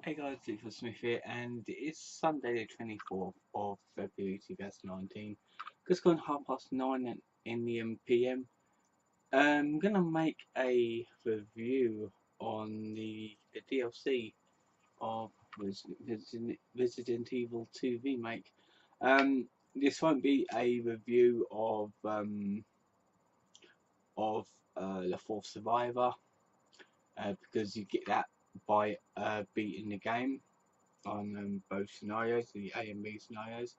Hey guys, it's Smith here, and it's Sunday the 24th of February 2019. Just gone 9:30 in the PM. I'm gonna make a review on the DLC of Resident Evil 2 Remake. This won't be a review of the fourth survivor, because you get that by beating the game on both scenarios, the A and B scenarios.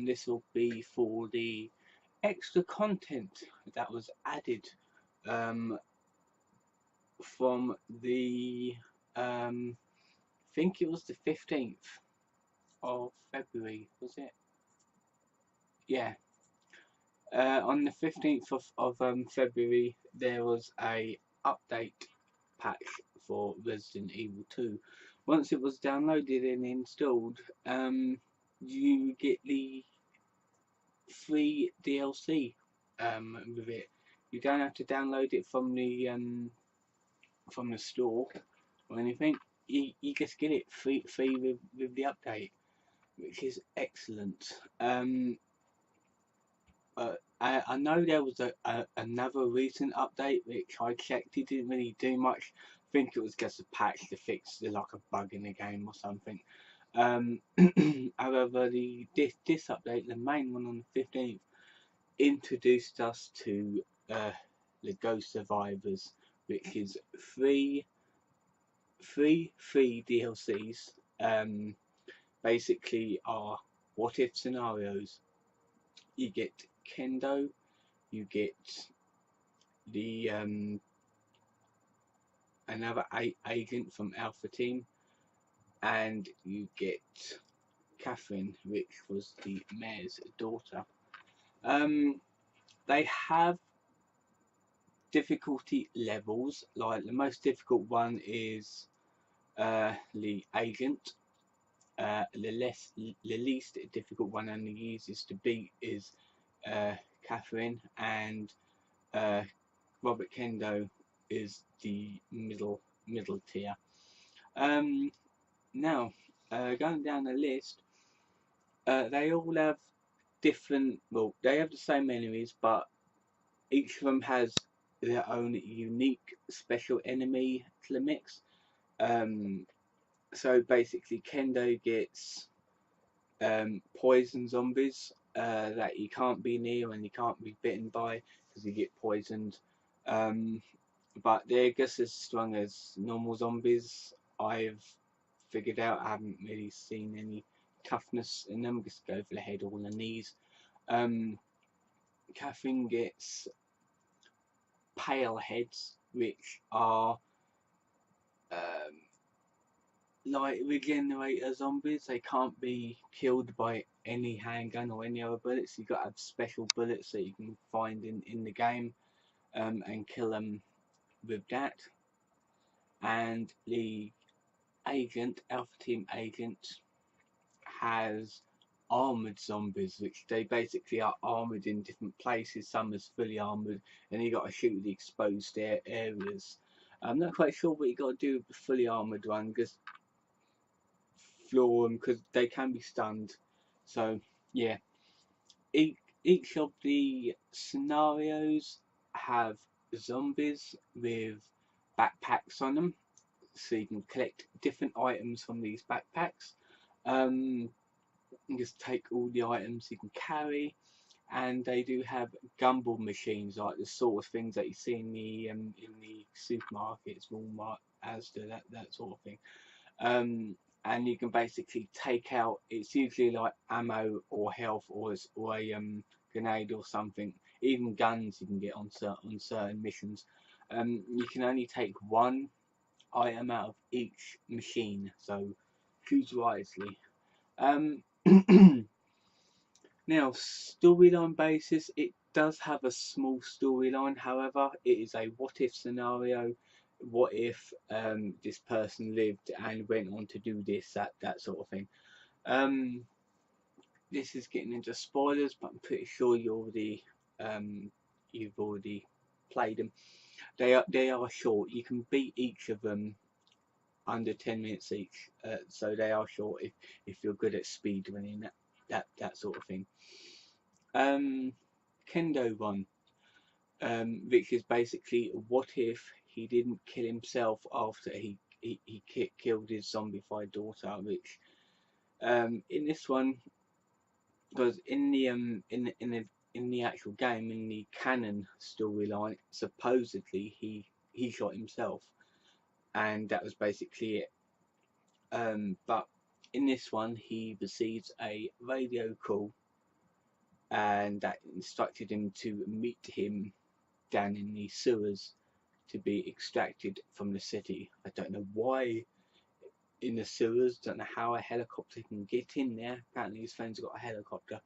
This will be for the extra content that was added um, from the I think it was the 15th of February, was it? Yeah. On the 15th of February, there was a update patch for Resident Evil 2. Once it was downloaded and installed, you get the free DLC with it. You don't have to download it from the store or anything. You just get it free with the update, which is excellent. I know there was another recent update which I checked. It didn't really do much. I think it was just a patch to fix like a bug in the game or something. Um, However, this update, the main one on the 15th, introduced us to the Ghost Survivors, which is three DLCs. Basically, are what if scenarios. You get Kendo, you get the another agent from Alpha Team, and you get Catherine, which was the mayor's daughter. They have difficulty levels. Like the most difficult one is the agent. The least difficult one and the easiest to beat is Catherine, and uh, Robert Kendo is the middle tier. Um, Now, going down the list, they all have different. Well, they have the same enemies, but each of them has their own unique special enemy to the mix. Um, so basically, Kendo gets poison zombies that you can't be near and you can't be bitten by because you get poisoned. Um, but they're just as strong as normal zombies. I've figured out. I haven't really seen any toughness in them. Just go for the head or the knees. Um, Catherine gets pale heads, which are um, like regenerator zombies. They can't be killed by any handgun or any other bullets. You've got to have special bullets that you can find in the game, and kill them with that. And the agent, Alpha Team agent, has armored zombies, which they basically are armored in different places. Some is fully armored, and you got to shoot the exposed areas. I'm not quite sure what you got to do with the fully armored one, because floor them because they can be stunned. So yeah, each of the scenarios have zombies with backpacks on them, so you can collect different items from these backpacks. You just take all the items you can carry, and they do have gumball machines, like the sort of things that you see in the supermarkets, Walmart, Asda, that sort of thing. Um, and you can basically take out. It's usually like ammo or health or a grenade or something. Even guns you can get on certain missions. You can only take one item out of each machine, so choose wisely. Um, Now, storyline basis, it does have a small storyline. However, it is a what if scenario. What if this person lived and went on to do this, that sort of thing. Um, this is getting into spoilers, but I'm pretty sure you've already played them. They are short. You can beat each of them under 10 minutes each, so they are short if you're good at speed running, that sort of thing. Kendo one, which is basically what if he didn't kill himself after he killed his zombified daughter, which in this one, because in the in the actual game, in the canon storyline, supposedly he shot himself, and that was basically it. But in this one, he receives a radio call, and that instructed him to meet him down in the sewers to be extracted from the city. I don't know why in the sewers, don't know how a helicopter can get in there. Apparently his friend's got a helicopter.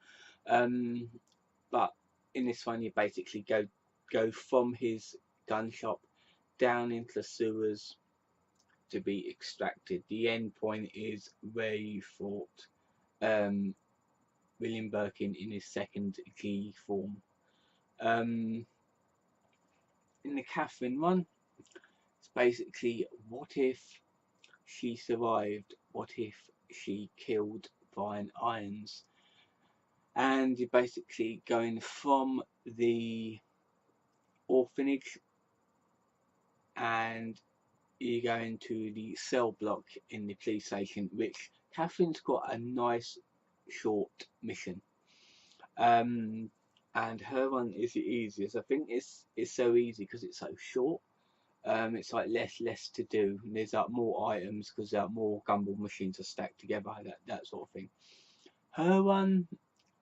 But in this one you basically go from his gun shop down into the sewers to be extracted. The end point is where you fought William Birkin in his second G form. In the Catherine one, it's basically what if she survived? What if she killed Brian Irons? And you're basically going from the orphanage and you go into the cell block in the police station, which Catherine's got a nice short mission. And her one is the easiest. I think it's so easy because it's so short. It's like less to do. And there's like more items because there are more gumball machines are stacked together. That sort of thing. Her one,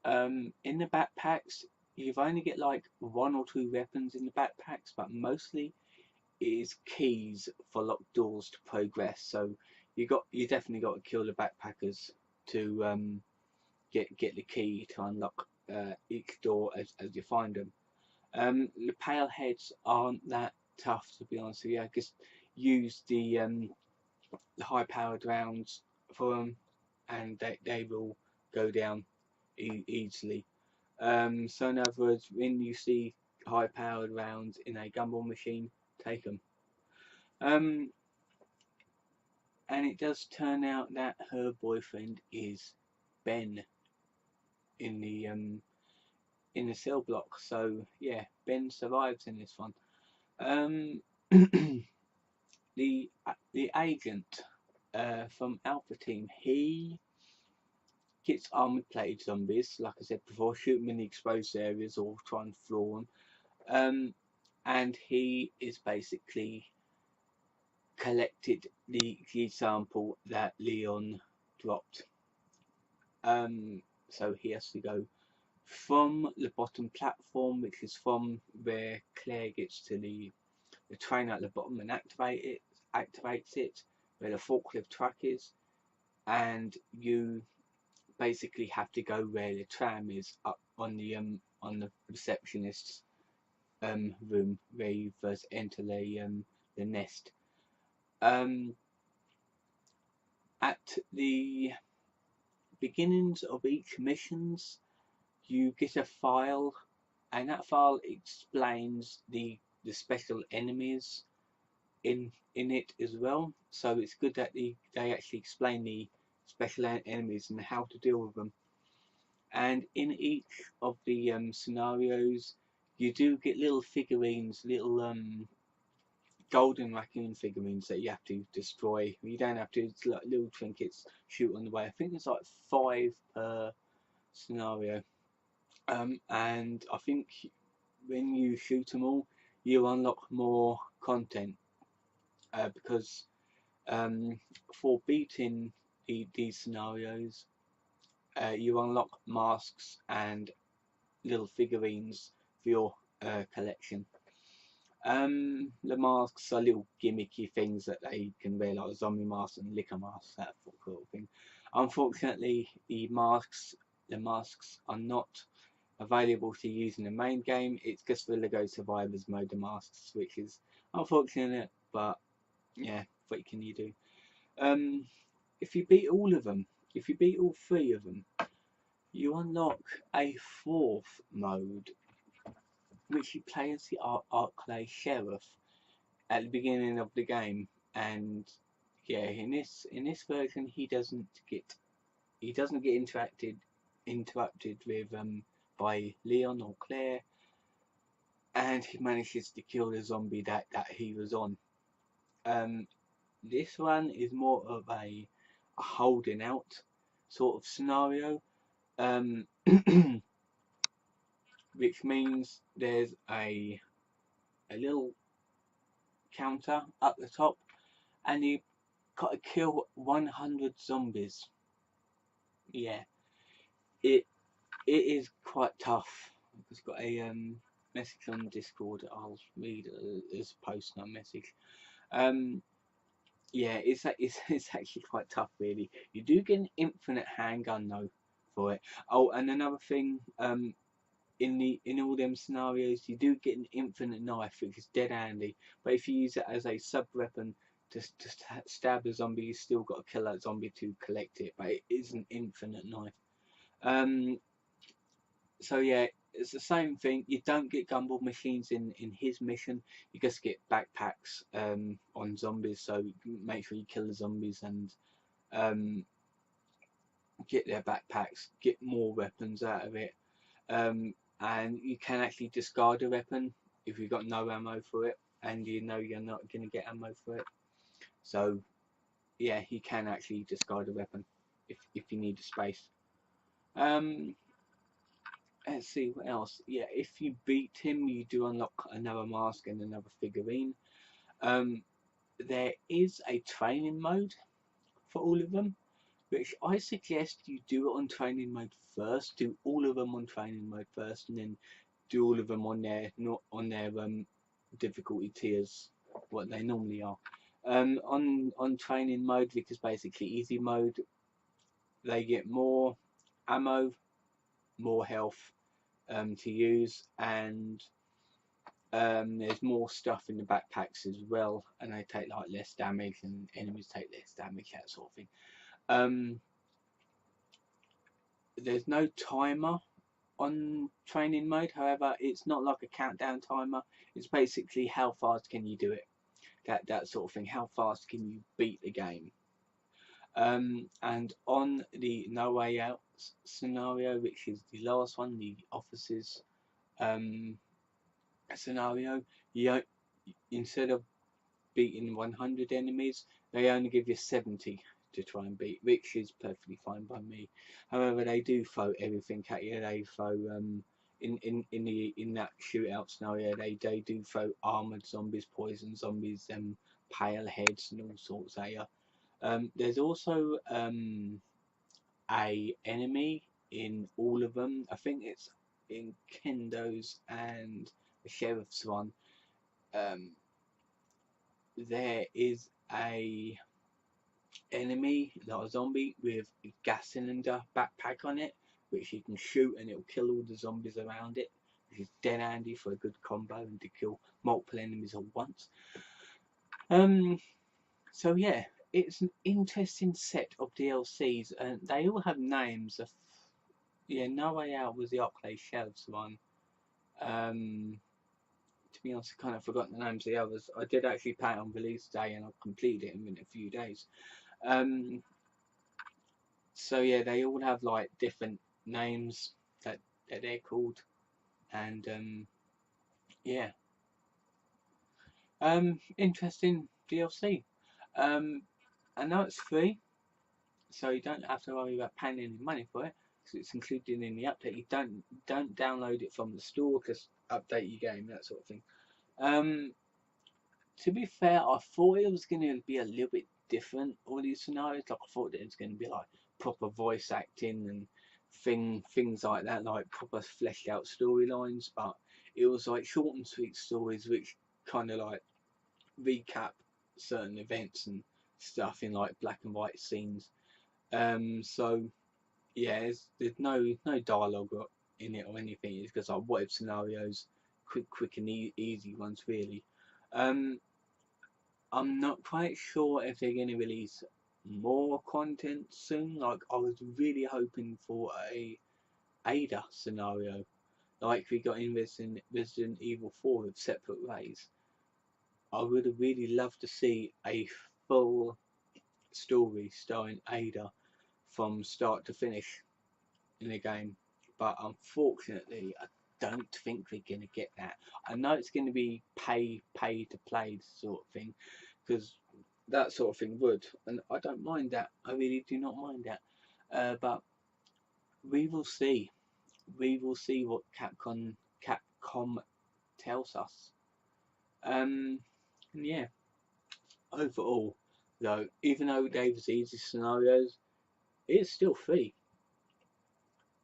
in the backpacks, you've only get like 1 or 2 weapons in the backpacks, but mostly is keys for locked doors to progress. So you definitely got to kill the backpackers to get the key to unlock each door as you find them. The pale heads aren't that tough, to be honest with you. I just use the high powered rounds for them, and they will go down easily. So in other words, when you see high powered rounds in a gumball machine, take them. And it does turn out that her boyfriend is Ben in the cell block. So yeah, Ben survives in this one. The agent from Alpha Team, he gets armored plated zombies, like I said before, shoot them in the exposed areas or try and floor them. And he is basically collected the sample that Leon dropped. So he has to go from the bottom platform, which is from where Claire gets to the train at the bottom, and activates it where the forklift truck is, and you basically have to go where the tram is, up on the receptionist's room where you first enter the nest. At the beginnings of each missions, you get a file, and that file explains the special enemies in it as well. So it's good that they actually explain the special enemies and how to deal with them. And in each of the scenarios, you do get little figurines, little golden raccoon figurines that you have to destroy. You don't have to, it's like little trinkets shoot on the way. I think there's like 5 per scenario. And I think when you shoot them all, you unlock more content, because for beating these scenarios, you unlock masks and little figurines for your collection. The masks are little gimmicky things that they can wear, like a zombie mask and liquor mask, that sort of thing. Unfortunately, the masks are not available to use in the main game. It's just for Lego Survivors mode, the masks, which is unfortunate, but yeah, what can you do? If you beat all of them, if you beat all 3 of them, you unlock a 4th mode, which you play as the Arklay Sheriff at the beginning of the game, and yeah, in this version he doesn't get interrupted with by Leon or Claire, and he manages to kill the zombie that he was on. Um, this one is more of a holding out sort of scenario, um, which means there's a little counter up the top, and you got to kill 100 zombies. Yeah, it it is quite tough. I've got a message on Discord. I'll read as a post, not a message. Um, yeah, it's actually quite tough, really. You do get an infinite handgun though for it. Oh, and another thing, in all them scenarios, you do get an infinite knife, which is dead handy. But if you use it as a sub weapon to stab a zombie, you still got to kill that zombie to collect it. But it is an infinite knife. Um, so yeah, it's the same thing. You don't get gumball machines in his mission. You just get backpacks on zombies. So make sure you kill the zombies and um, get their backpacks, get more weapons out of it. And you can actually discard a weapon if you've got no ammo for it, and you know you're not going to get ammo for it. So yeah, you can actually discard a weapon if you need the space. Um, let's see what else. Yeah, if you beat him, you do unlock another mask and another figurine. Um, there is a training mode for all of them, which I suggest you do it on training mode first. Do all of them on training mode first, and then do all of them on their not on their difficulty tiers, what they normally are. On training mode, which is basically easy mode, they get more ammo, more health to use, and there's more stuff in the backpacks as well, and they take like less damage, and enemies take less damage, that sort of thing. There's no timer on training mode, however, it's not like a countdown timer. It's basically how fast can you do it, that sort of thing. How fast can you beat the game? And on the No Way Out scenario, which is the last one, the offices scenario, you instead of beating 100 enemies, they only give you 70 to try and beat, which is perfectly fine by me. However, they do throw everything at you. They throw in that shootout scenario, they do throw armored zombies, poison zombies, pale heads, and all sorts at you. There's also a enemy in all of them. I think it's in Kendo's and the sheriff's one. Um, there is a enemy, like a zombie, with a gas cylinder backpack on it, which you can shoot and it'll kill all the zombies around it, which is dead handy for a good combo and to kill multiple enemies at once. So yeah, it's an interesting set of DLCs, and they all have names. Yeah, No Way Out was the Oakley Sheriff's one. To be honest, I kind of forgot the names of the others. I did actually play it on release day, and I completed it in a few days. So yeah, they all have like different names that they're called, and yeah, interesting DLC. I know it's free, so you don't have to worry about paying any money for it because it's included in the update. You don't download it from the store, just update your game, that sort of thing. To be fair, I thought it was going to be a little bit different, all these scenarios. Like I thought it was going to be like proper voice acting and things like that, like proper fleshed out storylines. But it was like short and sweet stories, which kind of like recap certain events and stuff in like black and white scenes. So yeah, there's no dialogue in it or anything. It's just like what if scenarios, quick and easy ones, really. Um, I'm not quite sure if they're going to release more content soon. Like I was really hoping for a Ada scenario, like we got in Resident Evil 4 with Separate Ways. I would have really loved to see a full story starring Ada from start to finish in the game. But unfortunately, I don't think we're going to get that. I know it's going to be pay to play sort of thing, because that sort of thing would, and I don't mind that. I really do not mind that. But we will see. We will see what Capcom tells us. Yeah. Overall, though, even though Dave's easy scenarios, it's still free.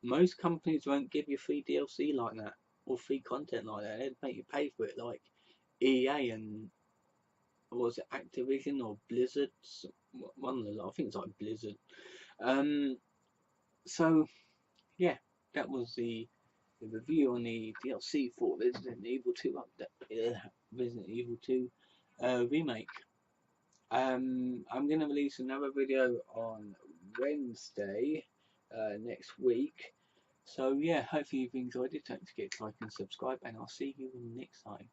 Most companies won't give you free DLC like that, or free content like that. They'd make you pay for it, like EA and, was it Activision or Blizzard? One of those, I think it's like Blizzard. So yeah, that was the review on the DLC for Resident Evil 2 update, Resident Evil 2 remake. I'm going to release another video on Wednesday next week. So yeah, hopefully you've enjoyed it. Don't forget to like and subscribe, and I'll see you next time.